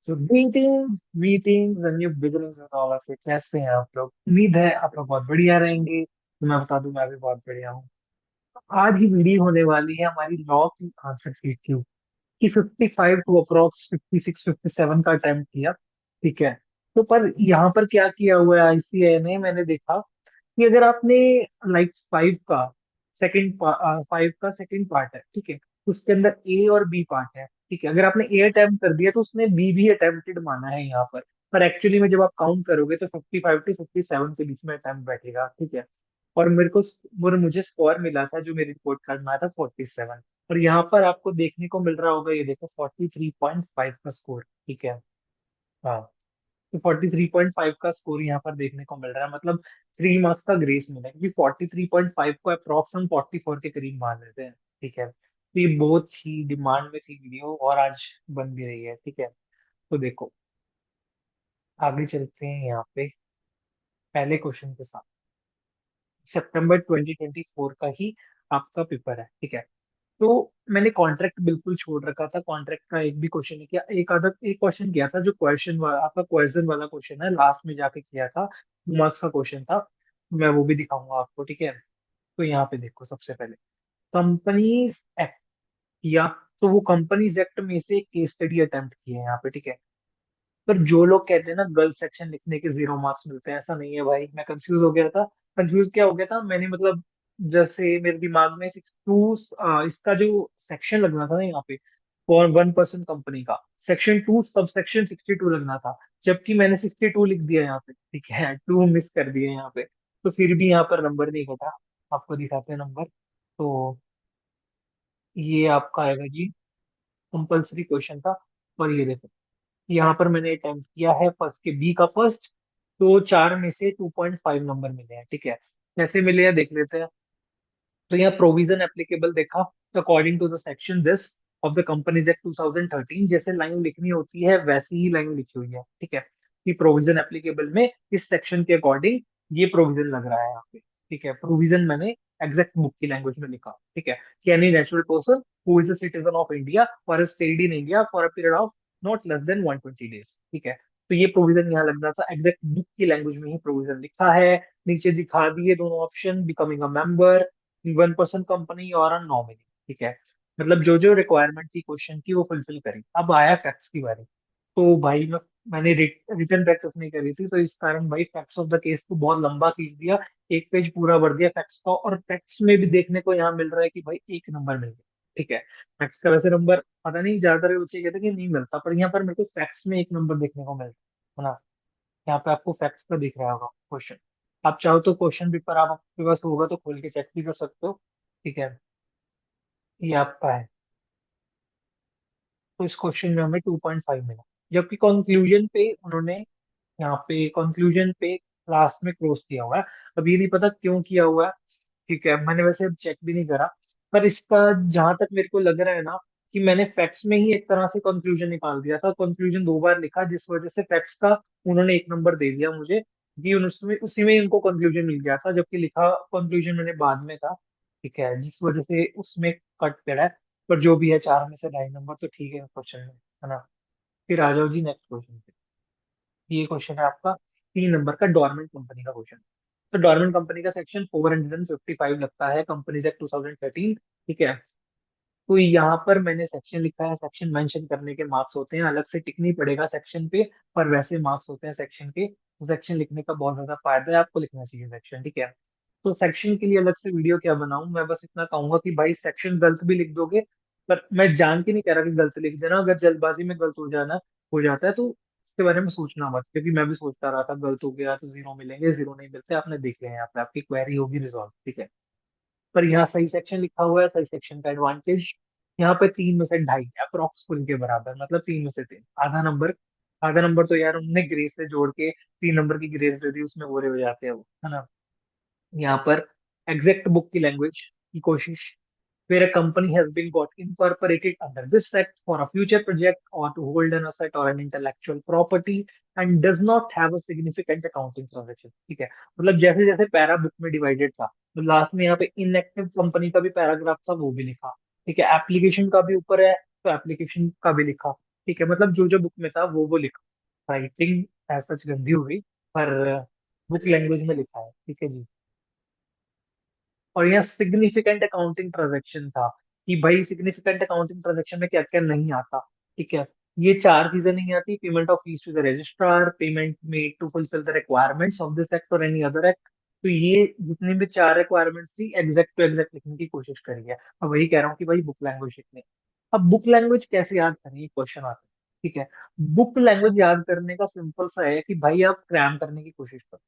तो meeting meetings and new beginnings with all of you, कैसे हैं आप लोग? उम्मीद है आप लोग बहुत बढ़िया रहेंगे। तो मैं बता दूं, मैं भी बहुत बढ़िया हूँ। आज ही वीडियो होने वाली है हमारी लॉ की आंसर शीट की, 55 टू अप्रोक्स 56 57 का अटेम्प्ट किया। ठीक है। तो पर यहाँ पर क्या किया हुआ है आईसीएआई ने, मैंने देखा कि अगर आपने लाइक फाइव का सेकंड पार्ट है, ठीक है, उसके अंदर ए और बी पार्ट है, ठीक है, अगर आपने ए अटेम्प्ट कर दिया तो उसने बी भी अटेम्प्टेड माना है यहाँ पर एक्चुअली में जब आप काउंट करोगे तो 55 टू 57 के बीच में अटेम्प्ट बैठेगा, ठीक है। और मुझे स्कोर मिला था, जो मेरी रिपोर्ट कार्ड में आया था 47। और यहाँ पर आपको देखने को मिल रहा होगा, ये देखो 43.5 का स्कोर, ठीक है। हाँ, तो 43.5 का स्कोर यहाँ पर देखने को मिल रहा है, मतलब 3 मार्क्स का ग्रेस मिला है, क्योंकि 43.5 को अप्रोक्स हम 44 के करीब मान लेते हैं, ठीक है। तो ये बहुत ही डिमांड में थी वीडियो, और आज बन भी रही है, ठीक है। तो देखो, आगे चलते हैं यहाँ पे पहले क्वेश्चन के साथ। सितंबर 2024 का ही आपका पेपर है, ठीक है। तो मैंने कॉन्ट्रैक्ट बिल्कुल छोड़ रखा था, कॉन्ट्रैक्ट का एक भी क्वेश्चन नहीं किया। एक क्वेश्चन किया था, जो आपका क्वेश्चन वाला क्वेश्चन है, लास्ट में जाके किया था, 2 मार्क्स का क्वेश्चन था। मैं वो भी दिखाऊंगा आपको, ठीक है। तो यहाँ पे देखो, सबसे पहले कंपनीज एक्ट किया, तो वो कंपनीज एक्ट में से केस स्टडी अटेम्प्ट किए हैं यहाँ पे, ठीक है। पर जो लोग कहते हैं ना गर्ल्स सेक्शन लिखने के 0 मार्क्स मिलते हैं, ऐसा नहीं है भाई। मैं कंफ्यूज हो गया था। कंफ्यूज क्या हो गया था मैंने, मतलब जैसे मेरे दिमाग में 62 इसका जो सेक्शन लगना था ना यहाँ पे, फॉर 1% कंपनी का सेक्शन 2 सब सेक्शन 62 लगना था, जबकि मैंने 62 लिख दिया यहाँ पे, ठीक है। 2 मिस कर दिए यहाँ पे, तो फिर भी यहाँ पर नंबर नहीं घटा। आपको दिखाते हैं नंबर। तो ये आपका आएगा जी, कंपल्सरी क्वेश्चन था। और ये देखो, यहाँ पर मैंने अटेम्प्ट किया है फर्स्ट के बी का फर्स्ट। तो 4 में से 2.5 नंबर मिले हैं, ठीक है। कैसे मिले हैं देख लेते हैं। तो यहाँ प्रोविजन एप्लीकेबल देखा, according to the section this of the companies act 2013, जैसे लाइन लिखनी होती है वैसी ही लाइन लिखी हुई है, ठीक है। कि प्रोविजन एप्लीकेबल में इस सेक्शन के अकॉर्डिंग ये प्रोविजन लग रहा है यहाँ पे, ठीक है। प्रोविजन मैंने एग्जैक्ट बुक की लैंग्वेज में लिखा, ठीक है। कि any natural person who is a citizen of India और is stayed in India for a period of not less than 120 days, ठीक है। तो ये प्रोविजन यहाँ लगना था, एग्जैक्ट बुक की लैंग्वेज में ही प्रोविजन लिखा है। नीचे दिखा दिए दोनों option, becoming a member, 1% company और अ नॉमिनी, ठीक है। मतलब जो जो रिक्वायरमेंट थी क्वेश्चन की वो फुलफिल करी। अब आया फैक्ट्स की बारी। तो भाई मैंने रिटर्न प्रैक्टिस नहीं करी थी, तो इस कारण भाई फैक्ट्स ऑफ द केस को बहुत लंबा खींच दिया। एक पेज पूरा भर दिया फैक्ट्स का, और फैक्ट्स में भी देखने को यहाँ मिल रहा है कि भाई 1 नंबर मिल गया, ठीक है। फैक्ट्स का वैसे नंबर पता नहीं, ज्यादातर बच्चे कहते हैं कि नहीं मिलता, पर यहाँ पर मेरे को फैक्ट्स में 1 नंबर देखने को मिलता है ना। यहाँ पे आपको फैक्ट्स का दिख रहा होगा क्वेश्चन। आप चाहो तो क्वेश्चन पेपर आप आपके पास होगा तो खोल के चेक भी कर सकते हो, ठीक है। ये आपका है। तो इस क्वेश्चन में हमें 2.5 मिला, जबकि कंक्लूजन पे उन्होंने, यहाँ पे कंक्लूजन पे लास्ट में क्लोज किया हुआ है। अब ये नहीं पता क्यों किया हुआ है, ठीक है। मैंने वैसे अब चेक भी नहीं करा, पर इसका जहां तक मेरे को लग रहा है ना, कि मैंने फैक्ट्स में ही एक तरह से कंक्लूजन निकाल दिया था, कंक्लूजन 2 बार लिखा, जिस वजह से फैक्ट्स का उन्होंने 1 नंबर दे दिया मुझे, कि उसमें उसी में ही उनको कंक्लूजन मिल गया था, जबकि लिखा कंक्लूजन मैंने बाद में था, ठीक है, जिस वजह से उसमें कट पड़ा है। पर जो भी है, 4 में से 2.5 नंबर तो ठीक है क्वेश्चन में, है ना। फिर आ जाओ जी नेक्स्ट क्वेश्चन पे। ये क्वेश्चन है आपका 3 नंबर का, डोरमेंट कंपनी का क्वेश्चन। तो डोरमेंट कंपनी का सेक्शन 455 लगता है कंपनीज एक्ट 2013, ठीक है। तो यहाँ पर मैंने सेक्शन लिखा है, सेक्शन मेंशन करने के मार्क्स होते हैं, अलग से टिक नहीं पड़ेगा सेक्शन पे, पर वैसे मार्क्स होते हैं सेक्शन के। तो सेक्शन लिखने का बहुत ज्यादा फायदा है, आपको लिखना चाहिए सेक्शन, ठीक है। तो सेक्शन के लिए अलग से वीडियो क्या बनाऊं, मैं बस इतना कहूंगा कि भाई सेक्शन गलत भी लिख दोगे, पर मैं जान के नहीं कह रहा कि गलत लिख देना, अगर जल्दबाजी में गलत हो जाता है तो उसके बारे में सोचना मत, क्योंकि मैं भी सोचता रहा था गलत हो गया तो 0 मिलेंगे, 0 नहीं मिलते, आपने देख लिया यहाँ पे आपकी क्वेरी होगी रिजॉल्व, ठीक है। पर यहाँ सही सेक्शन लिखा हुआ है, सही सेक्शन का एडवांटेज, यहाँ पे 3 में से 2.5 अप्रोक्स फुल के बराबर, मतलब 3 में से 3, आधा नंबर। आधा नंबर तो यार उन्होंने ग्रेस से जोड़ के 3 नंबर की ग्रेस दे दी, उसमें पूरे हो जाते हैं वो, है ना। यहाँ पर एग्जैक्ट बुक की लैंग्वेज की कोशिश, where a company has been got incorporated under this act for a future project or to hold an asset or an intellectual property and does not have a significant accounting transaction, ठीक है। मतलब जैसे जैसे para book में divided था, तो last में यहाँ पे इनएक्टिव कंपनी का भी पैराग्राफ था, वो भी लिखा, ठीक है। एप्लीकेशन का भी ऊपर है, तो एप्लीकेशन का भी लिखा। ठीक है, मतलब जो जो बुक में था वो लिखा, राइटिंग ऐसा गंदी हो गई, पर बुक लैंग्वेज में लिखा है, ठीक है जी। और यहाँ सिग्निफिकेंट अकाउंटिंग ट्रांजेक्शन था, कि भाई सिग्निफिकेंट अकाउंटिंग ट्रांजेक्शन में क्या क्या नहीं आता, ठीक है। ये चार चीजें नहीं आती: payment of fees to the registrar, payment made to fulfil the requirements of this act और एनी अदर एक्ट। तो ये जितनी भी चार रिक्वायरमेंट्स थी, एग्जैक्ट टू एग्जैक्ट लिखने की कोशिश करी है। अब वही कह रहा हूँ कि भाई बुक लैंग्वेज लिखनी। अब बुक लैंग्वेज कैसे याद करनी, ये क्वेश्चन आता है, ठीक है। बुक लैंग्वेज याद करने का सिंपल सा है कि भाई आप क्रैम करने की कोशिश करो,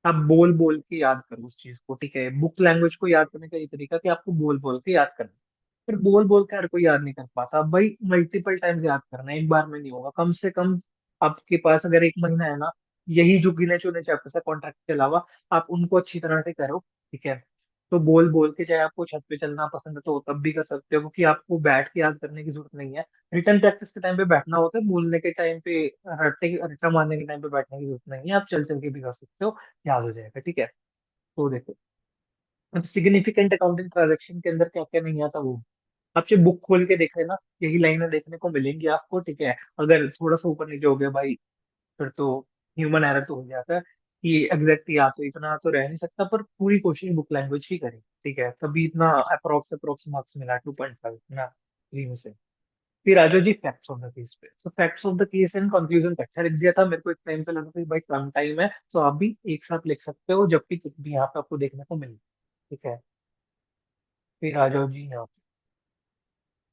आप बोल बोल के याद करो उस चीज को, ठीक है। बुक लैंग्वेज को याद करने का ये तरीका कि आपको बोल बोल के याद करना है। फिर बोल बोल के हर कोई याद नहीं कर पाता, अब भाई मल्टीपल टाइम्स याद करना है, एक बार में नहीं होगा। कम से कम आपके पास अगर एक महीना है ना, यही जो गिने चुने चैप्टर्स है कॉन्ट्रैक्ट के अलावा, आप उनको अच्छी तरह से करो, ठीक है। तो बोल बोल के, चाहे आपको छत पे चलना पसंद है तो तब भी कर सकते हो, क्योंकि आपको बैठ के याद करने की जरूरत नहीं है। रिटर्न प्रैक्टिस के टाइम पे बैठना होता है, बोलने के टाइम पे, रट्टा मारने के टाइम पे बैठने की जरूरत नहीं है, आप चल चल के भी कर सकते हो, याद हो जाएगा, ठीक है। तो देखो, सिग्निफिकेंट अकाउंटिंग ट्रांजेक्शन के अंदर क्या क्या नहीं आता वो आपसे बुक खोल के देख लेना, यही लाइनें देखने को मिलेंगी आपको, ठीक है। अगर थोड़ा सा ऊपर नीचे हो गया भाई, फिर तो ह्यूमन एरर तो हो जाता है, कि एग्जैक्ट याद तो इतना तो रह नहीं सकता, पर पूरी कोशिश बुक लैंग्वेज ही करें, ठीक है। तभी इतना अप्रोक्स अप्रोक्स मार्क्स मिला 2.5 ना, 3 में से। फिर आ जाओ जी फैक्ट्स ऑफ द केस पे। तो facts of the case and conclusion का अच्छा लिख दिया था, मेरे को एक टाइम पे लगा कि भाई कम टाइम है, तो आप भी एक साथ लिख सकते हो, जबकि कुछ भी यहाँ पे आपको देखने को मिले, ठीक है। फिर आ जाओ जी यहाँ पे,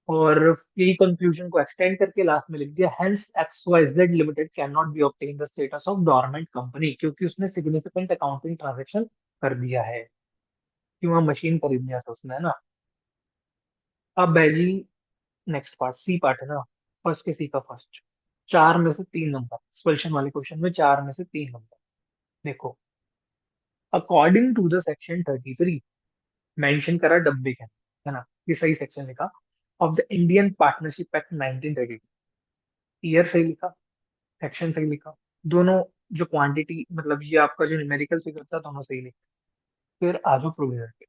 और यही कंक्लूजन को एक्सटेंड करके लास्ट में लिख दिया, hence X Y Z limited can not be obtain the status of dormant company, क्योंकि उसने सिग्निफिकेंट अकाउंटिंग ट्रांजेक्शन कर दिया है, कि वहाँ मशीन खरीद लिया था उसने, है ना। अब है जी नेक्स्ट पार्ट, सी पार्ट है ना, फर्स्ट के सी का फर्स्ट। 4 में से 3 नंबर, एक्सप्रेशन वाले क्वेश्चन में 4 में से 3 नंबर। देखो, according to the section 33, mention करा डब्बे के अंदर, है ना, ये सही सेक्शन लिखा, of the Indian partnership act 1932। Year सही लिखा, सेक्शन सही लिखा, दोनों, जो क्वांटिटी मतलब ये आपका जो न्यूमेरिकल फिगर था, दोनों सही लिखा। फिर आ जाओ प्रोविजन पे।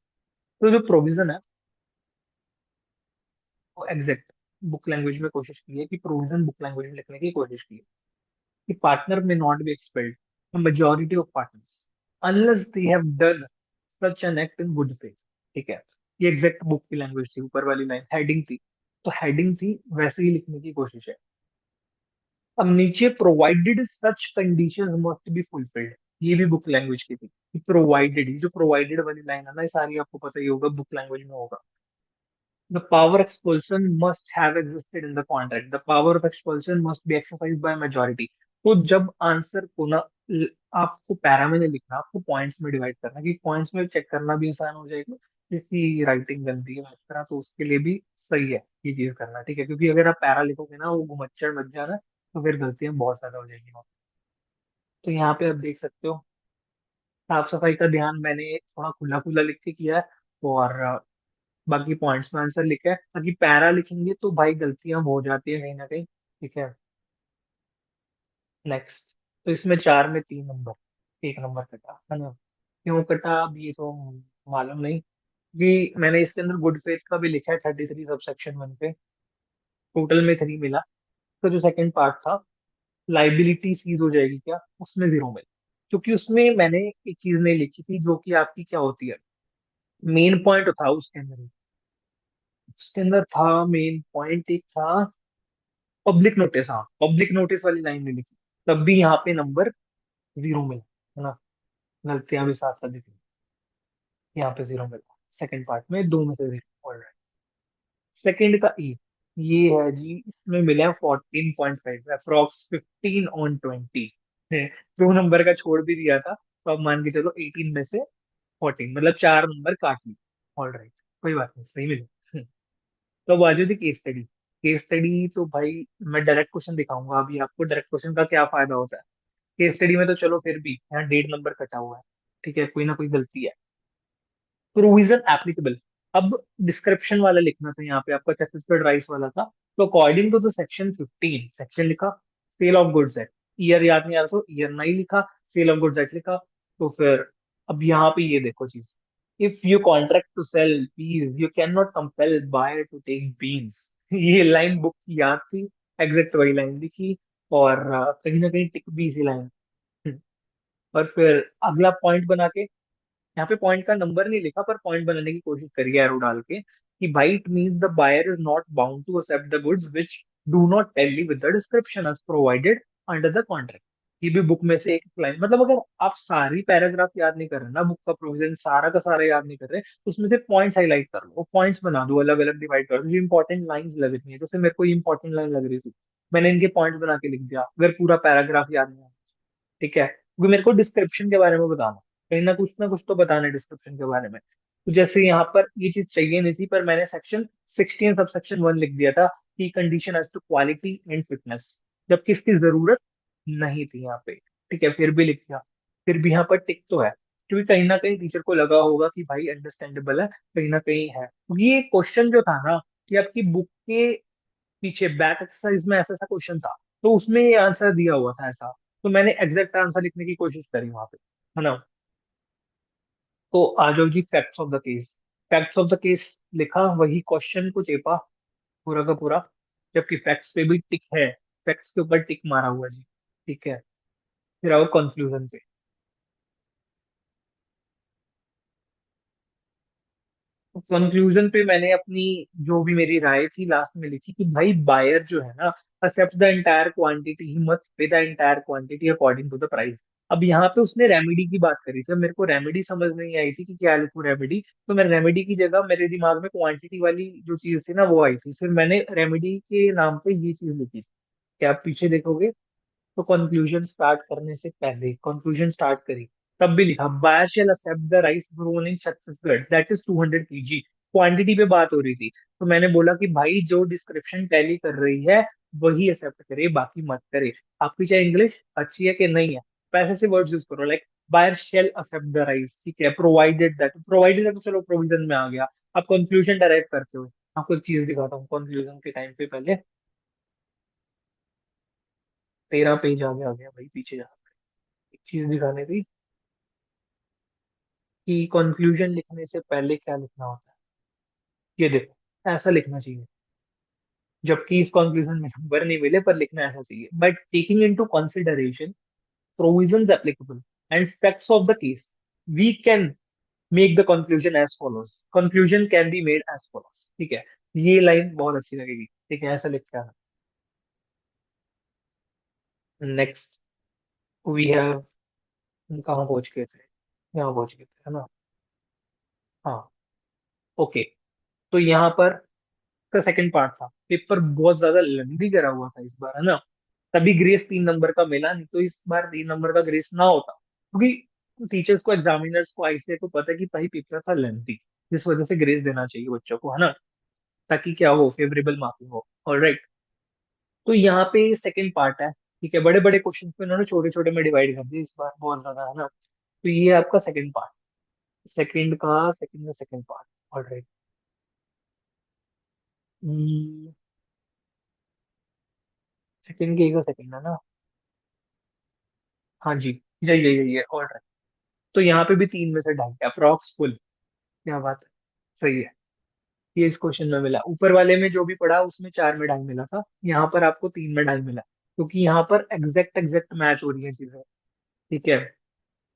तो जो प्रोविजन है वो एग्जैक्ट बुक लैंग्वेज में कोशिश की है, कि प्रोविजन बुक लैंग्वेज में लिखने की कोशिश की है, कि पार्टनर में not be expelled the majority of partners unless they have done such an act in good faith, ठीक है। ये एग्जैक्ट बुक की लैंग्वेज थी, ऊपर वाली लाइन हेडिंग थी, तो हेडिंग थी वैसे ही लिखने की कोशिश है। अब नीचे provided such conditions must be fulfilled, ये भी बुक लैंग्वेज की थी, कि प्रोवाइडेड, जो प्रोवाइडेड वाली लाइन है ना, ये सारी आपको पता ही होगा बुक लैंग्वेज में होगा। The power expulsion must have existed in the contract, the power of expulsion must be exercise by majority. तो जब आंसर को ना, आपको पैरा में नहीं लिखना, आपको पॉइंट्स में डिवाइड करना, कि पॉइंट्स में चेक करना भी आसान हो जाएगा, किसी राइटिंग गंदी है इस तरह, तो उसके लिए भी सही है ये चीज करना, ठीक है। क्योंकि अगर आप पैरा लिखोगे ना, वो घुमच्चड़ मच जाना, तो फिर गलतियां बहुत ज्यादा हो जाएंगी। तो यहाँ पे आप देख सकते हो, साफ सफाई का ध्यान मैंने थोड़ा खुला खुला लिख के किया है, और बाकी पॉइंट्स में आंसर लिखा है, ताकि पैरा लिखेंगे तो भाई गलतियां हो जाती है कहीं ना कहीं, ठीक है। नेक्स्ट, तो इसमें 4 में 3 नंबर, 1 नंबर कटा है ना। क्यों कटा अब ये तो मालूम नहीं, कि मैंने इसके अंदर गुड फेथ का भी लिखा है 33 सबसेक्शन 1 पे, टोटल में 3 मिला। तो जो सेकंड पार्ट था, लाइबिलिटी सीज हो जाएगी क्या, उसमें 0 मिला, क्योंकि उसमें मैंने एक चीज नहीं लिखी थी, जो कि आपकी क्या होती है, मेन पॉइंट था उसके अंदर था मेन पॉइंट एक था, पब्लिक नोटिस, हाँ पब्लिक नोटिस वाली लाइन नहीं लिखी, तब भी यहाँ पे नंबर 0 मिला, है ना। गलतियां भी साथ साथ दिखी, यहाँ पे 0 मिला, सेकंड पार्ट में 2 में से 0, ऑल राइट। सेकंड का ई, ये है जी, इसमें मिले हैं 14.5, अप्रोक्स 15/20, 2 नंबर का छोड़ भी दिया था, तो अब मान के चलो 18 में से 14, मतलब 4 नंबर काट ली, ऑल राइट, कोई बात नहीं, सही मिले। तो अब आ जाओ जी केस स्टडी। केस स्टडी तो भाई मैं डायरेक्ट क्वेश्चन दिखाऊंगा अभी आपको, डायरेक्ट क्वेश्चन का क्या फायदा होता है। केस स्टडी में तो चलो फिर भी यहाँ 1.5 नंबर कटा हुआ है, ठीक है, कोई ना कोई गलती है। प्रोविजन एप्लीकेबल, अब डिस्क्रिप्शन वाला लिखना था यहाँ पे, आपका छत्तीसगढ़ राइस वाला था। तो according to the section 15, section लिखा, sale of goods act, year याद नहीं आ रहा तो ईयर नहीं लिखा, सेल ऑफ गुड्स एक्ट लिखा। तो फिर अब यहाँ पे ये देखो चीज, if you contract to sell peas you can not compel buyer to take beans. ये लाइन बुक की याद थी, एग्जैक्ट वही लाइन लिखी, और कहीं ना कहीं टिक भी इसी लाइन। और फिर अगला पॉइंट बना के, यहाँ पे पॉइंट का नंबर नहीं लिखा पर पॉइंट बनाने की कोशिश करी एरो डाल के, कि भाई it means the buyer is not bound to accept the goods which do not tally with the description as provided under the contract. ये भी बुक में से एक लाइन, मतलब अगर आप सारी पैराग्राफ याद नहीं कर रहे ना, बुक का प्रोविजन सारा का सारा याद नहीं कर रहे, तो उसमें से पॉइंट्स हाईलाइट कर लो, पॉइंट्स बना दो, अलग अलग डिवाइड कर दो, जो इंपॉर्टेंट लाइंस लग रही है, जैसे मेरे को इंपॉर्टेंट लाइन लग रही थी, मैंने इनके पॉइंट बना के लिख दिया, अगर पूरा पैराग्राफ याद नहीं, ठीक है, क्योंकि मेरे को डिस्क्रिप्शन के बारे में बताना, कहीं ना कुछ तो बताना है डिस्क्रिप्शन के बारे में। तो जैसे यहाँ पर ये चीज चाहिए नहीं थी, पर मैंने सेक्शन 16 सब सेक्शन 1 लिख दिया था कि condition as to quality and fitness, जबकि इसकी जरूरत नहीं थी यहाँ पे, ठीक है, फिर भी लिख दिया। फिर भी यहाँ पर टिक तो है, क्योंकि कहीं ना कहीं टीचर को लगा होगा कि भाई अंडरस्टैंडेबल है, कहीं ना कहीं है, क्योंकि ये क्वेश्चन जो था ना, कि आपकी बुक के पीछे बैक एक्सरसाइज में ऐसा ऐसा क्वेश्चन था, तो उसमें ये आंसर दिया हुआ था ऐसा, तो मैंने एग्जैक्ट आंसर लिखने की कोशिश करी वहां पे, है ना। तो आ जाओ जी facts of the case. Facts of the case लिखा, वही क्वेश्चन को चेपा पूरा का पूरा, जबकि फैक्ट्स पे भी टिक है, फैक्ट्स के ऊपर टिक मारा हुआ जी, ठीक है। फिर आओ कंक्लूजन पे। कंक्लूजन पे मैंने अपनी जो भी मेरी राय थी लास्ट में लिखी, कि भाई बायर जो है ना, accept the entire quantity, he must pay the entire quantity according to the price. अब यहाँ पे उसने रेमेडी की बात करी थी, अब मेरे को रेमेडी समझ नहीं आई थी कि क्या लिखूं रेमेडी, तो मैं रेमेडी की जगह मेरे दिमाग में क्वांटिटी वाली जो चीज थी ना वो आई थी, फिर मैंने रेमेडी के नाम पे ये चीज लिखी थी। क्या आप पीछे देखोगे, तो कंक्लूजन स्टार्ट करने से पहले, कंक्लूजन स्टार्ट करी, तब भी लिखा buyer shall accept the rice grown in Chhattisgarh that is 200 kg। Quantity पे बात हो रही थी, तो मैंने बोला कि भाई जो डिस्क्रिप्शन टैली कर रही है वही एक्सेप्ट करे, बाकी मत करे। आपकी चाहे इंग्लिश अच्छी है कि नहीं है, पैसे से वर्ड्स यूज करो, like buyer shall accept the rice, ठीक है, प्रोवाइडेड है तो चलो प्रोविजन में आ गया। आप कंक्लूजन डायरेक्ट करते हो, आपको एक चीज दिखाता हूँ कंक्लूजन के टाइम पे, पहले 13 पेज आगे आ गया भाई, पीछे जा, एक चीज दिखाने थी कि कंक्लूजन लिखने से पहले क्या लिखना होता है। ये देखो, ऐसा लिखना चाहिए, जबकि इस कंक्लूजन में नंबर नहीं मिले, पर लिखना ऐसा चाहिए, but taking into consideration provisions applicable and facts of the case, we can make the conclusion as follows, conclusion can be made as follows, ठीक है। ये लाइन बहुत अच्छी लगेगी, ठीक है, ऐसा लिखा है। नेक्स्ट वी हैव, कहाँ पहुंच गए थे, यहाँ पहुंच गए थे, है ना। हाँ, ओके। तो यहाँ पर का सेकंड पार्ट था, पेपर बहुत ज्यादा लेंथी करा हुआ था इस बार, है ना, तभी ग्रेस 3 नंबर का मिला, नहीं तो इस बार 3 नंबर का ग्रेस ना होता, क्योंकि टीचर्स को, एग्जामिनर्स को, आईसीए को पता है कि भाई पेपर था लेंथी, जिस वजह से ग्रेस देना चाहिए बच्चों को, है ना, ताकि क्या हो, फेवरेबल मार्किंग हो। ऑलराइट, तो यहाँ पे सेकंड पार्ट है, ठीक है, बड़े बड़े क्वेश्चन को इन्होंने छोटे छोटे में डिवाइड कर दिया इस बार बहुत ज्यादा, है ना। तो ये है आपका second part, second part. Alright, second के एक सेकंड है ना, हाँ जी, यही है। ऑलराइट, तो यहाँ पे भी 3 में से 2.5, अप्रॉक्स फुल, क्या बात है, सही है। ये इस क्वेश्चन में मिला, ऊपर वाले में जो भी पढ़ा उसमें 4 में 2.5 मिला था, यहाँ पर आपको 3 में 2.5 मिला, क्योंकि यहाँ पर एग्जैक्ट एग्जैक्ट मैच हो रही है चीजें, ठीक है,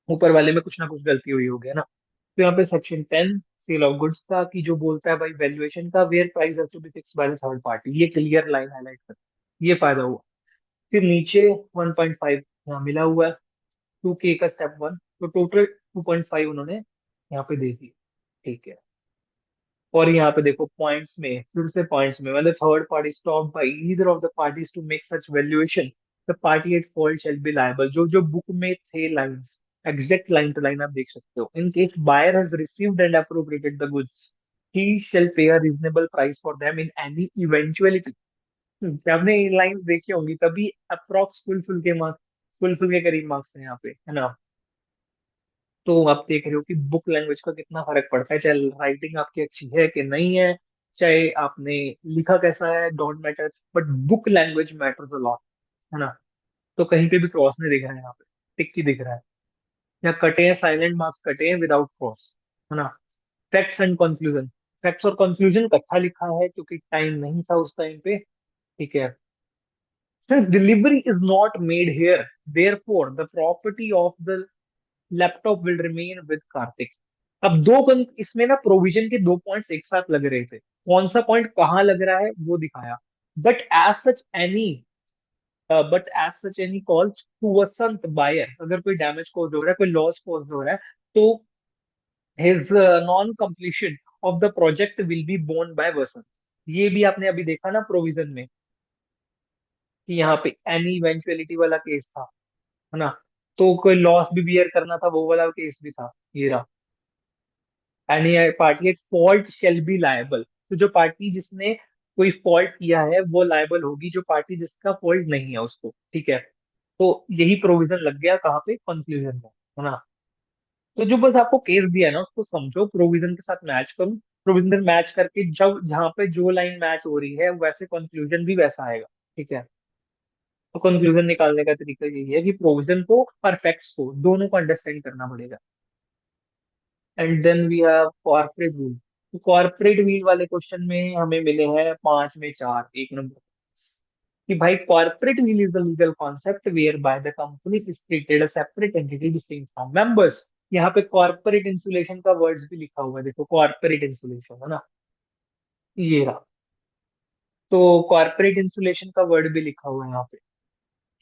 ऊपर वाले में कुछ ना कुछ गलती हुई होगी, है ना। तो यहाँ पे सेक्शन 10 सेल ऑफ गुड्स का, कि जो बोलता है भाई वैल्यूएशन का, where price has to be fixed by the third party, ये क्लियर लाइन हाईलाइट कर, ये फायदा हुआ। फिर नीचे 1.5 यहाँ मिला हुआ है, 2K का स्टेप 1, तो टोटल 2.5 उन्होंने यहाँ पे दे दी, ठीक है। और यहाँ पे देखो पॉइंट्स में, फिर से पॉइंट्स में, मतलब third party stop by either of the parties to make such valuation, the party at fault shall be liable, जो जो बुक में थे lines, exact line to line आप देख सकते हो, in case buyer has received and appropriated the goods, he shall pay a reasonable price for them in any eventuality. आपने ये लाइंस देखी होंगी, तभी अप्रॉक्स फुल फुल के करीब मार्क्स हैं यहाँ पे, है ना। तो आप देख रहे हो कि बुक लैंग्वेज का कितना फर्क पड़ता है, चाहे राइटिंग आपकी अच्छी है कि नहीं है, चाहे आपने लिखा कैसा है, don't matter, but book language matters a lot, है ना। तो कहीं पे भी क्रॉस नहीं दिख रहा है यहाँ पे, टिक ही दिख रहा है, या कटे हैं, साइलेंट मार्क्स कटे हैं विदाउट क्रॉस, है ना। फैक्ट्स एंड कंक्लूजन, फैक्ट्स और कंक्लूजन इकट्ठा लिखा है क्योंकि टाइम नहीं था उस टाइम पे, ठीक है। Since delivery is not made here, therefore the property of the laptop will remain with Kartik. अब इसमें ना प्रोविजन के दो पॉइंट्स एक साथ लग रहे थे, कौन सा पॉइंट कहाँ लग रहा है वो दिखाया। But as such any but as such any calls to वसंत बायर, अगर कोई डैमेज कॉज हो रहा है, कोई लॉस कॉज हो रहा है, तो his non completion of the project will be borne by Vasant. ये भी आपने अभी देखा ना प्रोविजन में, कि यहाँ पे एनी इवेंचुअलिटी वाला केस था, है ना। तो कोई लॉस भी बियर करना था, वो वाला केस भी था, ये रहा। Any party at fault shall be liable, तो जो पार्टी जिसने कोई फॉल्ट किया है वो लायबल होगी, जो पार्टी जिसका फॉल्ट नहीं है उसको, ठीक है। तो यही प्रोविजन लग गया कहाँ पे, कंक्लूजन में, है ना। तो जो बस आपको केस दिया है ना उसको समझो, प्रोविजन के साथ मैच करो, प्रोविजन मैच करके जब जहाँ पे जो लाइन मैच हो रही है वैसे कंक्लूजन भी वैसा आएगा, ठीक है। तो कंक्लूजन निकालने का तरीका यही है कि प्रोविजन को और फैक्ट्स को दोनों को अंडरस्टैंड करना पड़ेगा। And then we have corporate rule. तो कॉर्पोरेट व्हील वाले क्वेश्चन में हमें मिले हैं पांच में चार, एक नंबर, कि भाई corporate veil is the legal concept whereby the company is treated a separate entity distinct from members. यहाँ पे कॉर्पोरेट इंसुलेशन का वर्ड्स भी लिखा हुआ है, देखो कॉर्पोरेट इंसुलेशन, है ना, ये रहा। तो कॉर्पोरेट इंसुलेशन का वर्ड भी लिखा हुआ है यहाँ पे।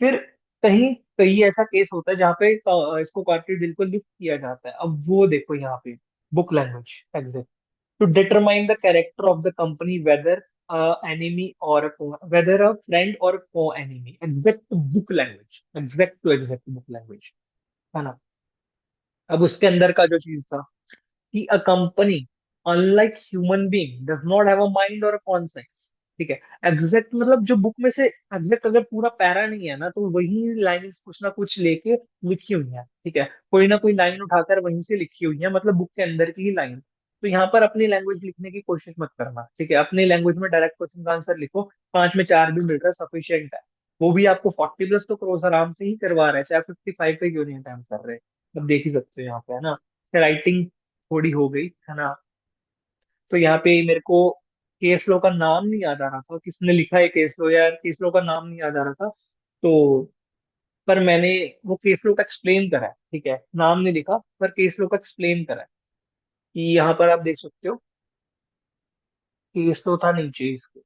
फिर कहीं कहीं ऐसा केस होता है जहाँ पे इसको कॉर्पोरेट बिल्कुल लिफ्ट किया जाता है, अब वो देखो यहाँ पे, book language exact, to determine the character of the company, whether enemy or whether a friend or co-enemy, exact book language, exact to exact book language, है ना। अब उसके अंदर का जो चीज था कि a company unlike human being does not have a mind और अ कॉन्सेंस, ठीक है। एग्जैक्ट मतलब जो बुक में से एग्जैक्ट अगर पूरा पैरा नहीं है ना, तो वही लाइन कुछ ना कुछ लेके लिखी हुई है, ठीक है। कोई ना कोई लाइन उठाकर वहीं से लिखी हुई है, मतलब बुक के अंदर की ही लाइन। तो यहाँ पर अपनी लैंग्वेज लिखने की कोशिश मत करना, ठीक है। अपनी लैंग्वेज में डायरेक्ट क्वेश्चन का आंसर लिखो, पांच में चार भी मिल रहा है, सफिशियंट है। वो भी आपको 40+ तो क्रॉस आराम से ही करवा रहा है, चाहे 55 पे क्यों नहीं अटेम्प्ट कर रहे। अब देख ही सकते हो यहाँ पे, है ना। राइटिंग थोड़ी हो गई, है ना। तो यहाँ पे मेरे को केस लो का नाम नहीं याद आ रहा था, किसने लिखा है केस लो, यार केस लो का नाम नहीं याद आ रहा था। तो पर मैंने वो केस लो का एक्सप्लेन करा है, ठीक है, नाम नहीं लिखा पर केस लो का एक्सप्लेन करा है। कि यहाँ पर आप देख सकते हो, केस लो था नीचे इसके,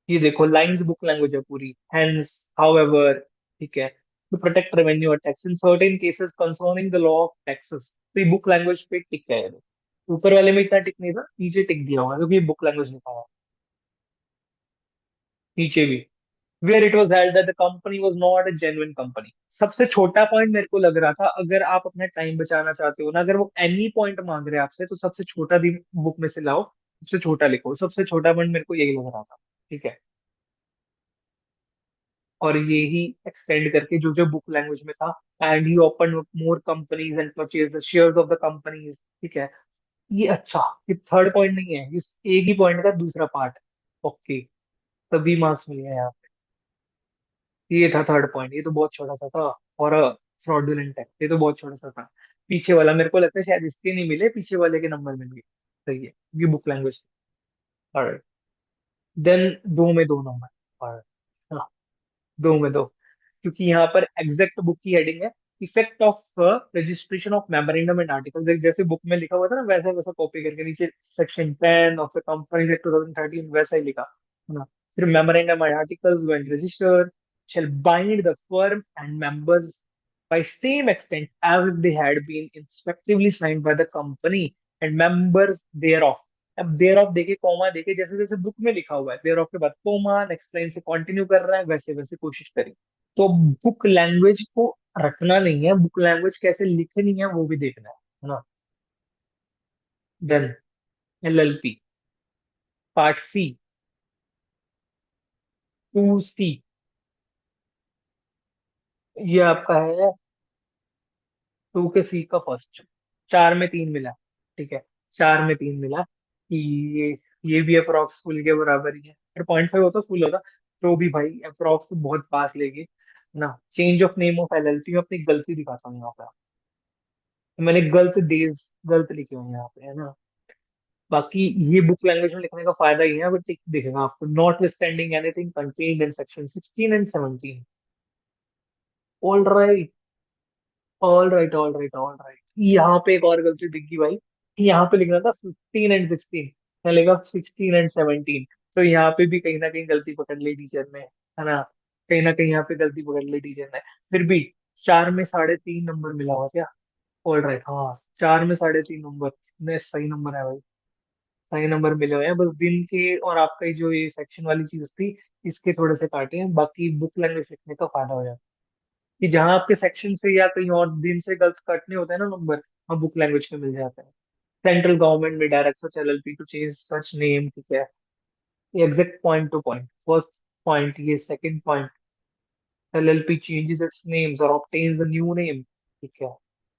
ये देखो लाइंस बुक लैंग्वेज है पूरी, हेंस, हाउएवर, ठीक है, टू प्रोटेक्ट रेवेन्यू और tax in certain cases concerning the law of taxes. तो ये बुक लैंग्वेज पे टिक है ये। ऊपर वाले में इतना टिक नहीं था, नीचे टिक दिया हुआ है क्योंकि ये बुक लैंग्वेज लिखा हुआ है, नीचे भी। Where it was held that the company was not a genuine company. सबसे छोटा पॉइंट मेरे को लग रहा था, अगर आप अपना टाइम बचाना चाहते हो ना, अगर वो एनी पॉइंट मांग रहे हैं आपसे, तो सबसे छोटा भी बुक में से लाओ, सबसे छोटा लिखो, सबसे छोटा पॉइंट मेरे को यही लग रहा था, ठीक है। और ये ही एक्सटेंड करके जो जो बुक लैंग्वेज में था, and he open more companies and purchase the shares of the companies, ठीक है। ये अच्छा, ये थर्ड पॉइंट नहीं है, इस एक ही पॉइंट का दूसरा पार्ट है, ओके। तभी मार्क्स मिले हैं यहाँ पे। ये था थर्ड पॉइंट, ये तो बहुत छोटा सा था। और फ्रॉडुलेंट है, ये तो बहुत छोटा सा था। पीछे वाला मेरे को लगता है शायद इसके नहीं मिले, पीछे वाले के नंबर मिल गए, सही है, ये बुक लैंग्वेज। ऑलराइट, देन दो में दो नंबर, और हाँ, दो में दो, क्योंकि यहाँ पर एग्जैक्ट बुक की हेडिंग है, effect of registration of memorandum and article, जैसे बुक में लिखा हुआ था ना वैसा वैसा कॉपी करके नीचे section 10 of the company act 2013 वैसा ही लिखा, है ना। फिर memorandum and articles when registered shall bind the firm and members by same extent as if they had been respectively signed by the company and members thereof। अब there of देके comma देके, जैसे जैसे बुक में लिखा हुआ है there of के बाद कॉमा, नेक्स्ट लाइन से कंटिन्यू कर रहा है, वैसे वैसे कोशिश करिए। तो बुक लैंग्वेज को रखना नहीं है, बुक लैंग्वेज कैसे लिखनी है वो भी देखना है ना। देन LLP पार्ट सी, 2C, ये आपका है 2 के C का फर्स्ट, चार में तीन मिला, ठीक है, चार में तीन मिला कि ये भी अप्रॉक्स फुल के बराबर ही है, फिर 0.5 होता फुल होता। तो भी भाई अप्रॉक्स तो बहुत पास लेगी, है ना। Change of name of LLP में अपनी गलती दिखाता हूँ यहाँ पे, मैंने गलत डेज गलत लिखे हुए हैं यहाँ पे, है ना। बाकी ये बुक लैंग्वेज में लिखने का फायदा ही है, बट दिखेगा आपको, not withstanding anything contained in section 16 and 17। All right, all right, all right, all right. यहाँ पे एक और गलती दिख गई भाई, कि यहाँ पे लिखना था 15 एंड 16, यहाँ लिखा 16 एंड 17। तो यहाँ पे भी कहीं ना कहीं गलती पकड़ ली टीचर ने, है ना कहीं यहाँ पे गलती पकड़ ली टीचर ने। फिर भी 4 में 3.5 नंबर मिला हुआ क्या? ऑल राइट, हाँ, 4 में 3.5 नंबर, कितने सही नंबर है भाई, सही नंबर मिले हुए हैं। बस दिन के और आपका ये जो ये सेक्शन वाली चीज थी, इसके थोड़े से काटे हैं, बाकी बुक लैंग्वेज लिखने का फायदा हो जाता है कि जहाँ आपके सेक्शन से या कहीं और दिन से गलत कटने होते हैं ना नंबर, वहाँ बुक लैंग्वेज में मिल जाता है। सेंट्रल गवर्नमेंट में direct such LLP to change such name, ठीक है, exact point to point, first point, ये second point, LLP changes its names और ऑब्टेन्स अ न्यू नेम, ठीक है,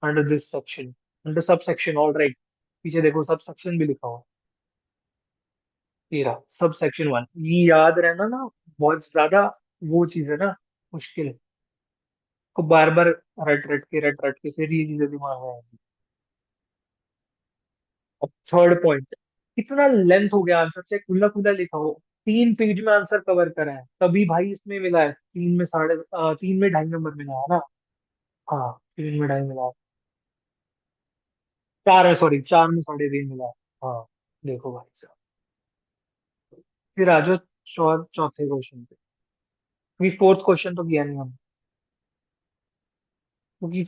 under this section, under sub section, all right. पीछे देखो sub section भी लिखा हुआ है, तेरा सब सेक्शन 1, ये याद रहना ना बहुत ज्यादा वो चीज है ना, मुश्किल, को बार बार रट रट के फिर ये चीजें दिमाग में आएंगी। अब थर्ड पॉइंट, कितना लेंथ हो गया आंसर, चाहे खुला खुला लिखा हो, 3 पेज में आंसर कवर करा है, तभी भाई इसमें मिला है 3 में 2.5 नंबर मिला है ना। हाँ, 3 में 2.5 मिला है, 4 है, सॉरी, 4 में 3.5 मिला है। हाँ, देखो भाई साहब, फिर आ जाओ चौथे क्वेश्चन पे, क्योंकि फोर्थ क्वेश्चन तो किया नहीं हमने, क्योंकि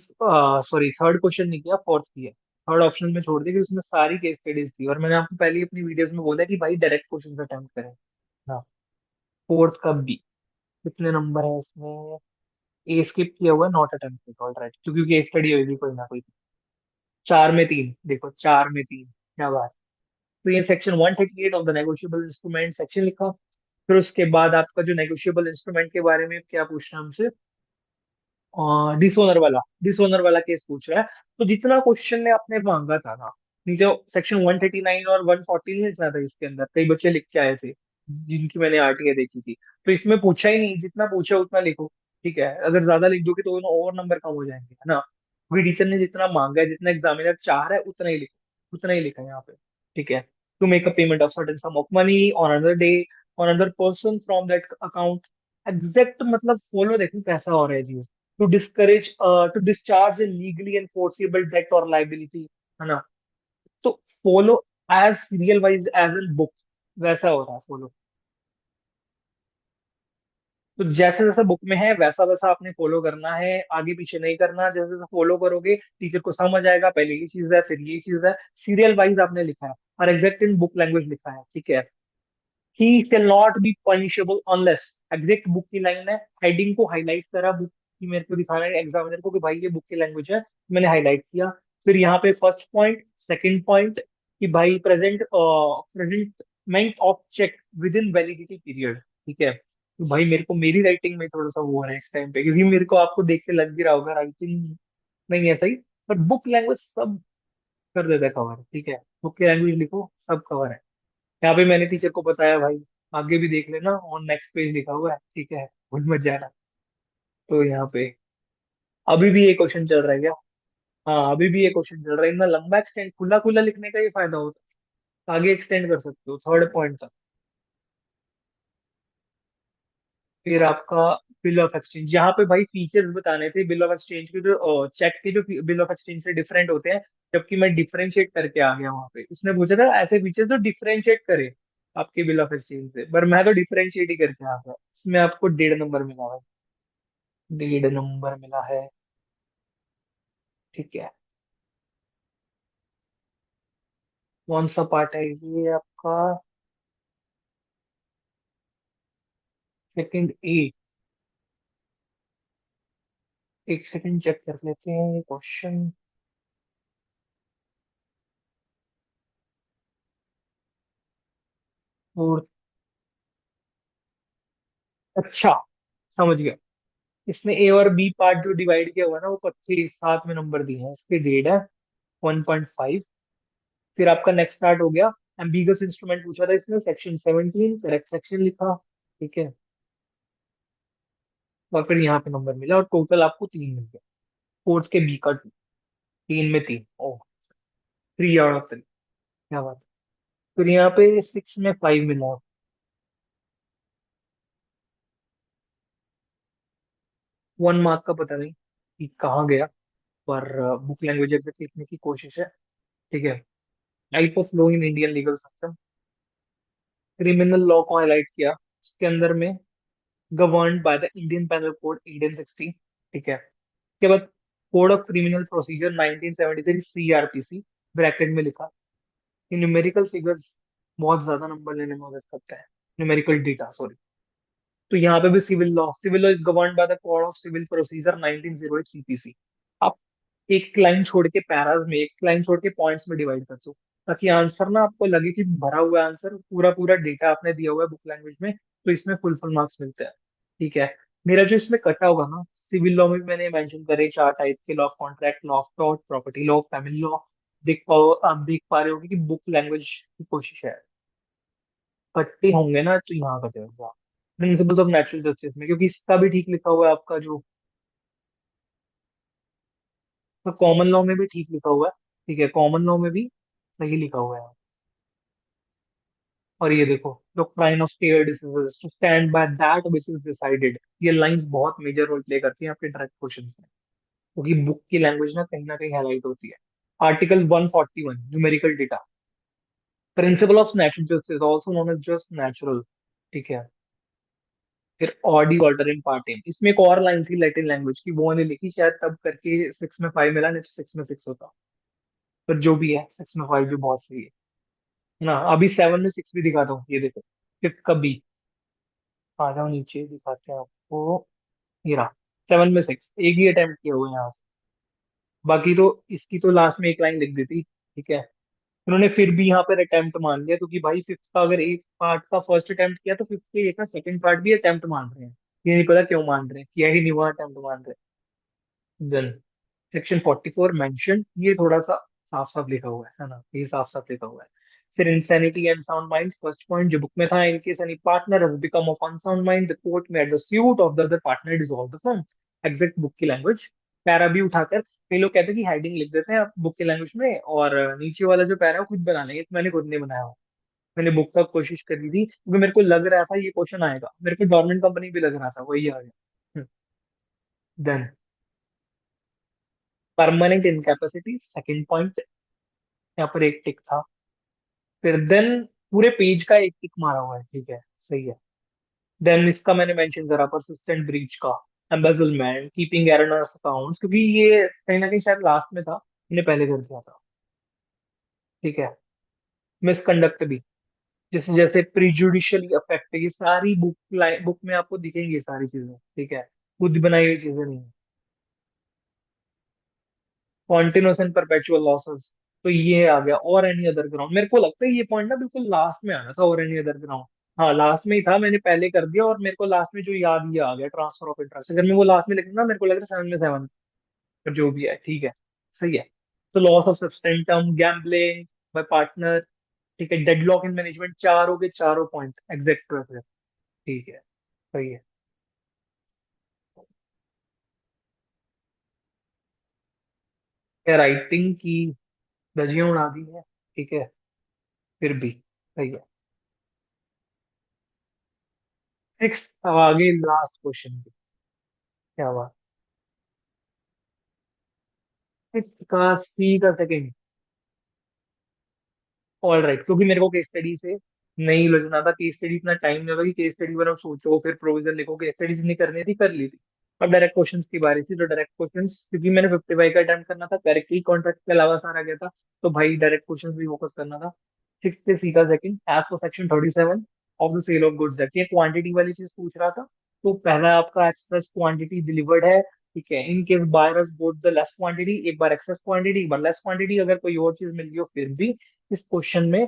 सॉरी, थर्ड क्वेश्चन नहीं किया, फोर्थ किया। थर्ड ऑप्शन में छोड़ दिया कि उसमें सारी केस स्टडीज थी, और मैंने आपको पहले ही अपनी वीडियोस में बोला कि भाई डायरेक्ट क्वेश्चन अटेम्प्ट करें ना। फोर्थ का बी, कितने नंबर है इसमें? ए स्किप किया हुआ है, नॉट अटेम्प्टेड, ऑल राइट, क्योंकि केस स्टडी होगी कोई ना कोई। 4 में 3, देखो 4 में 3, क्या बात। तो ये section 138 of the negotiable instrument section लिखा। फिर उसके बाद आपका जो नेगोशिएबल इंस्ट्रूमेंट के बारे में क्या पूछना है हमसे, डिसओनर वाला केस पूछ रहा है। तो जितना क्वेश्चन ने आपने मांगा था ना, नीचे सेक्शन 139 और 140 नहीं लिखना था, इसके अंदर कई बच्चे लिख के आए थे जिनकी मैंने आरटीआई देखी थी, तो इसमें पूछा ही नहीं, जितना पूछा उतना लिखो, ठीक है, अगर ज्यादा लिख दोगे तो और नंबर कम हो जाएंगे, है ना। वही टीचर ने जितना मांगा है, जितना एग्जामिनर चाह रहा है, उतना ही लिखो, उतना ही लिखा है यहाँ पे, ठीक है। To make a payment of certain sum of money on another day, on another person from that account, exact मतलब फॉलो, देखो कैसा हो रहा है जी, to discharge a legally enforceable debt or liability, है ना। तो follow as real wise as in book, वैसा हो रहा है फॉलो। तो जैसे जैसे बुक में है वैसा वैसा आपने फॉलो करना है, आगे पीछे नहीं करना, जैसे जैसे फॉलो करोगे टीचर को समझ आएगा, पहले ये चीज है फिर ये चीज है, सीरियल वाइज आपने लिखा है, और एग्जैक्ट इन बुक लैंग्वेज लिखा है, ठीक है। He can not be punishable unless, exact book की लाइन है, हेडिंग को हाईलाइट करा बुक की, मेरे को दिखाना है एग्जामिनर को कि भाई ये बुक की लैंग्वेज है, मैंने हाईलाइट किया। फिर यहाँ पे फर्स्ट पॉइंट, सेकंड पॉइंट, कि भाई presentment of cheque within validity period, ठीक है। तो भाई मेरे को मेरी राइटिंग में थोड़ा सा वो हो रहा है इस टाइम पे, क्योंकि मेरे को आपको देख के लग भी रहा होगा राइटिंग नहीं है सही, पर बुक लैंग्वेज सब कर देता है कवर, ठीक है, बुक की लैंग्वेज लिखो सब कवर है। यहाँ पे मैंने टीचर को बताया भाई, आगे भी देख लेना, ऑन नेक्स्ट पेज लिखा हुआ है, ठीक है, भूल मत जाना। तो यहाँ पे अभी भी ये क्वेश्चन चल रहा है क्या? हाँ, अभी भी ये क्वेश्चन चल रहा है, इतना लंबा एक्सटेंड, खुला खुला लिखने का ये फायदा होता है, आगे एक्सटेंड कर सकते हो थर्ड पॉइंट तक। फिर आपका बिल ऑफ एक्सचेंज, यहाँ पे भाई फीचर्स बताने थे बिल ऑफ एक्सचेंज के, जो चेक के जो बिल ऑफ एक्सचेंज से डिफरेंट होते हैं, जबकि मैं डिफरेंशिएट करके आ गया वहां पे, उसने पूछा था ऐसे फीचर्स जो डिफरेंशिएट करे आपके बिल ऑफ एक्सचेंज से, पर मैं तो डिफरेंशिएट ही करके आ गया, इसमें आपको 1.5 नंबर मिला है, 1.5 नंबर मिला है, ठीक है। कौन सा पार्ट है ये आपका? सेकंड ए, एक सेकंड चेक कर लेते हैं ये क्वेश्चन। और अच्छा, समझ गया, इसने ए और बी पार्ट जो डिवाइड किया हुआ है ना, वो 25 साथ में नंबर दिए हैं, इसके ग्रेड है 1.5। फिर आपका नेक्स्ट पार्ट हो गया, एम्बिगस इंस्ट्रूमेंट पूछा था इसने, सेक्शन 17 करेक्ट सेक्शन लिखा, ठीक है, और फिर यहाँ पे नंबर मिला, और टोटल आपको 3 मिल गया, फोर्थ के बी का 2, 3 में 3, ओ, 3 आउट ऑफ 3, क्या बात है। फिर यहाँ पे 6 में 5 मिला है। 1 मार्क का पता नहीं कि कहाँ गया, पर बुक लैंग्वेज एग्जैक्ट लिखने की कोशिश है। ठीक है। Type of law in Indian legal system, criminal law को हाईलाइट किया, उसके अंदर में governed by the Indian penal code 1860। ठीक है। उसके बाद code of criminal procedure 1973 CrPC, bracket में लिखा। ये न्यूमेरिकल फिगर्स बहुत ज्यादा नंबर लेने में मदद करता है, न्यूमेरिकल डेटा सॉरी। तो यहाँ पे भी civil law is governed by the code of civil procedure 1908 CPC. आप एक लाइन छोड़ के पैराज में, एक लाइन छोड़ के पॉइंट्स में डिवाइड कर दो, ताकि आंसर ना आपको लगे कि भरा हुआ आंसर, पूरा पूरा डेटा आपने दिया हुआ है बुक लैंग्वेज में, तो इसमें फुल मार्क्स मिलते हैं। ठीक है। मेरा जो इसमें कटा होगा ना, सिविल लॉ में भी मैंने मेंशन करे 4 टाइप के, law of contract, law of tort, property law, family law. देख पाओ, आप देख पा रहे होगे कि बुक लैंग्वेज की कोशिश है। कट्टे होंगे ना तो यहाँ का जाएगा प्रिंसिपल्स ऑफ नेचुरल जस्टिस में, क्योंकि इसका भी ठीक लिखा हुआ है आपका जो, तो कॉमन लॉ में भी ठीक लिखा हुआ है। ठीक है, कॉमन लॉ में भी सही लिखा हुआ है। और ये देखो, doctrine of stare decisions to stand by that which is decided, ये लाइंस बहुत मेजर रोल प्ले करती हैं आपके डायरेक्ट क्वेश्चंस में, क्योंकि बुक की लैंग्वेज ना कहीं हाईलाइट होती है। Article 141 numerical data, principle of natural justice also known as just natural. ठीक है। फिर ऑडी ऑर्डर इन पार्टिम, इसमें एक और लाइन थी लैटिन लैंग्वेज की, वो नहीं लिखी शायद, तब करके 6 में 5 मिला, नहीं तो 6 में 6 होता। पर जो भी है, 6 में 5 भी बहुत सही है ना। अभी 7 में 6 भी दिखाता हूँ, ये देखो। फिफ्थ का बी, आ जाओ नीचे दिखाते हैं आपको। ये रहा, 7 में 6, एक ही अटेम्प्ट किया हुआ है यहाँ से। बाकी तो इसकी तो लास्ट में एक लाइन लिख दी थी। ठीक है। उन्होंने फिर भी यहाँ पर अटेम्प्ट मान लिया, क्योंकि भाई फिफ्थ का अगर एक पार्ट का फर्स्ट अटेम्प्ट किया, तो फिफ्थ के एक का सेकंड पार्ट भी अटेम्प्ट मान रहे हैं। ये नहीं पता क्यों मान रहे हैं, किया ही नहीं हुआ अटेम्प्ट मान रहे हैं। सेक्शन 44 मेंशन, ये थोड़ा सा साफ साफ लिखा हुआ है ना, ये साफ साफ लिखा हुआ है। फिर insanity and sound mind, first point जो बुक में था, in case any partner has become of unsound mind, the court may at the suit of the other partner dissolve the firm. Exact book की language. Para भी उठाकर, कई लोग कहते हैं कि हेडिंग लिख देते हैं आप बुक की लैंग्वेज में, और नीचे वाला जो पैरा है वो खुद बना लेंगे, तो मैंने खुद नहीं बनाया हुआ। मैंने बुक तक कोशिश करी थी, क्योंकि मेरे को लग रहा था ये क्वेश्चन आएगा, मेरे को गवर्नमेंट कंपनी भी लग रहा था, वही आ गया। Then permanent incapacity, second point, यहाँ पर एक टिक था। फिर देन पूरे पेज का एक टिक मारा हुआ है। ठीक है, सही है। देन इसका मैंने मेंशन करा, परसिस्टेंट ब्रीच का, एम्बेजलमेंट, कीपिंग एरनर्स अकाउंट्स, क्योंकि ये कहीं ना कहीं शायद लास्ट में था, मैंने पहले कर दिया था। ठीक है। मिसकंडक्ट भी, जैसे जैसे प्रिजुडिशियल अफेक्ट, ये सारी बुक में आपको दिखेंगी ये सारी चीजें। ठीक है, खुद बनाई हुई चीजें नहीं है। कॉन्टिन्यूस एंड परपेचुअल लॉसेस, तो ये आ गया। और एनी अदर ग्राउंड, मेरे को लगता है ये पॉइंट ना बिल्कुल लास्ट में आना था, और एनी अदर ग्राउंड। हाँ, लास्ट में ही था, मैंने पहले कर दिया, और मेरे को लास्ट में जो याद ये आ गया, ट्रांसफर ऑफ इंटरेस्ट। अगर मैं वो लास्ट में लिखूंगा, मेरे को लग रहा है 7 में 7, पर जो भी है ठीक है, सही है। तो loss of substratum, gambling by partner. ठीक है, डेडलॉक इन मैनेजमेंट, चार हो गए, चारों पॉइंट एग्जैक्ट। ठीक है, सही है। राइटिंग की धज्जियां उड़ा दी है। ठीक है, फिर भी सही है। नेक्स्ट, अब आगे लास्ट क्वेश्चन। क्या बात। का सी का सेकंड। ऑल राइट, क्योंकि मेरे को केस स्टडी से नहीं उलझना था। केस स्टडी इतना टाइम नहीं होगा कि केस स्टडी बनाओ, सोचो, फिर प्रोविजन लिखो। केस स्टडीज नहीं करनी थी, कर ली थी। अब डायरेक्ट क्वेश्चंस की बारी थी, तो डायरेक्ट क्वेश्चंस, क्योंकि मैंने 55 का अटेम्प्ट करना था, डायरेक्टली कॉन्ट्रैक्ट के अलावा सारा गया था, तो भाई डायरेक्ट क्वेश्चंस भी फोकस करना था। सिक्स से सी का second, as per section 37 of the sale of goods act, ये क्वांटिटी वाली चीज पूछ रहा था। तो पहला आपका एक्सेस क्वांटिटी डिलीवर्ड है। ठीक है, in case buyers both the less quantity, एक बार एक्सेस क्वांटिटी, एक बार लेस क्वांटिटी, अगर कोई और चीज मिल गई हो फिर भी। इस क्वेश्चन में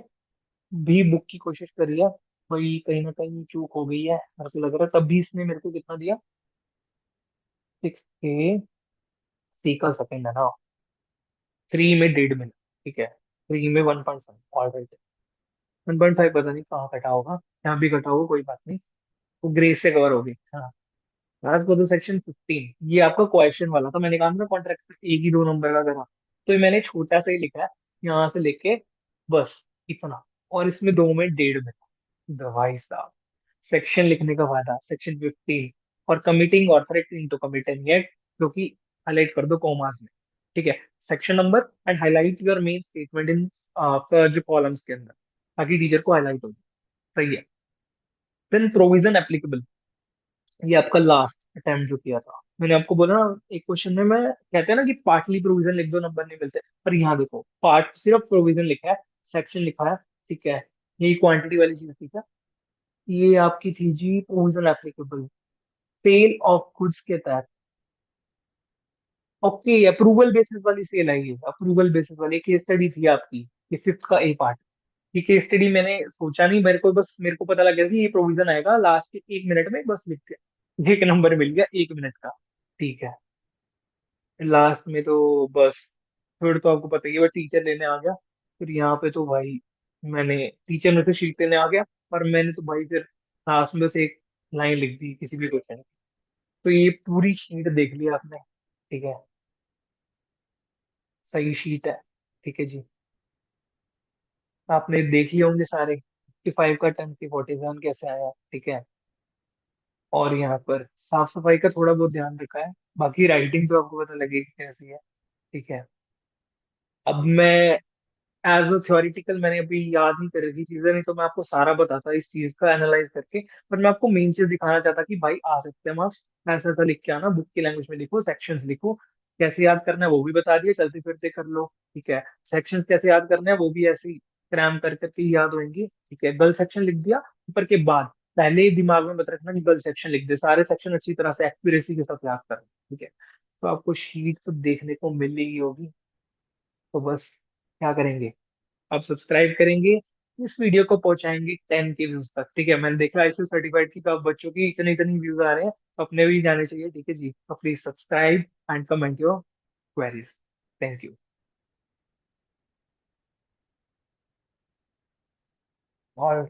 भी बुक की कोशिश करी है, वही कहीं ना कहीं चूक हो गई है मेरे को लग रहा है, तब भी इसने मेरे को कितना दिया, 6 के सी का सेकंड है ना। 3 में 1.5 मिला। ठीक है, 3 में 1.5, ऑल राइट। 1.5 पता नहीं कहाँ कटा होगा, यहाँ भी कटा होगा, कोई बात नहीं, वो ग्रेस से कवर होगी। हाँ, आज को तो सेक्शन 15, ये आपका क्वेश्चन वाला था, मैंने कहा ना कॉन्ट्रैक्ट एक ही 2 नंबर का करा, तो ये मैंने छोटा सा ही लिखा है, यहाँ से लेके बस इतना। और इसमें दो में 1.5 मिनट। भाई साहब, सेक्शन लिखने का फायदा, सेक्शन 15, और committing authority to commit any act, जो कि हाईलाइट कर दो कॉमास में। ठीक है, section number and highlight your main statement in जो कॉलम्स के अंदर, ताकि टीचर को हाईलाइट हो जाए। सही है। देन प्रोविजन एप्लीकेबल, ये आपका लास्ट अटेम्प्ट जो किया था, मैंने आपको बोला ना एक क्वेश्चन में, मैं कहते हैं ना कि पार्टली प्रोविजन लिख दो नंबर नहीं मिलते, पर यहाँ देखो पार्ट सिर्फ प्रोविजन लिखा है, सेक्शन लिखा है। ठीक है, यही क्वांटिटी वाली चीज थी क्या? ये आपकी थी जी provision applicable, sale of goods के तहत। ओके, अप्रूवल बेसिस वाली सेल आई है, अप्रूवल बेसिस वाली केस स्टडी थी आपकी, ये फिफ्थ का ए पार्ट। ये केस स्टडी मैंने सोचा नहीं, मेरे को बस मेरे को पता लग गया कि ये प्रोविजन आएगा लास्ट के 1 मिनट में, बस लिख दिया, एक नंबर मिल गया 1 मिनट का। ठीक है, लास्ट में तो बस, थर्ड तो आपको पता ही है, बस टीचर लेने आ गया। फिर यहाँ पे तो भाई मैंने टीचर में से शीट लेने आ गया, और मैंने तो भाई फिर लास्ट में बस एक लाइन लिख दी किसी भी क्वेश्चन। तो ये पूरी शीट देख लिया आपने। ठीक है, सही शीट है। ठीक है जी, आपने देख लिए होंगे सारे, 55 का 10 की 47 कैसे आया। ठीक है, और यहाँ पर साफ सफाई का थोड़ा बहुत ध्यान रखा है, बाकी राइटिंग तो आपको पता लगेगी कैसी है। ठीक है, अब मैं एज अ थ्योरिटिकल मैंने अभी याद नहीं कर रही चीजें, नहीं तो मैं आपको सारा बताता इस चीज का एनालाइज करके। पर मैं आपको मेन चीज दिखाना चाहता कि भाई आ सकते हैं मार्क्स, ऐसा ऐसा लिख के आना, बुक की लैंग्वेज में लिखो, सेक्शंस लिखो, कैसे याद करना है वो भी बता दिया, चलते फिरते कर लो। ठीक है, सेक्शंस कैसे याद करना है वो भी ऐसे ही क्रैम कर करके ही याद होंगे। ठीक है, गर्ल सेक्शन लिख दिया, ऊपर के बाद पहले ही दिमाग में मत रखना कि गर्ल सेक्शन लिख दे, सारे सेक्शन अच्छी तरह से एक्यूरेसी के साथ याद करना। ठीक है, तो आपको शीट तो देखने को मिल ही होगी। तो बस क्या करेंगे, आप सब्सक्राइब करेंगे, इस वीडियो को पहुंचाएंगे 10 के व्यूज तक। ठीक है, मैंने देखा ऐसे सर्टिफाइड की, तो अब बच्चों की इतने इतने व्यूज आ रहे हैं, तो अपने भी जाने चाहिए। ठीक है जी, तो please subscribe and comment your queries. Thank you. और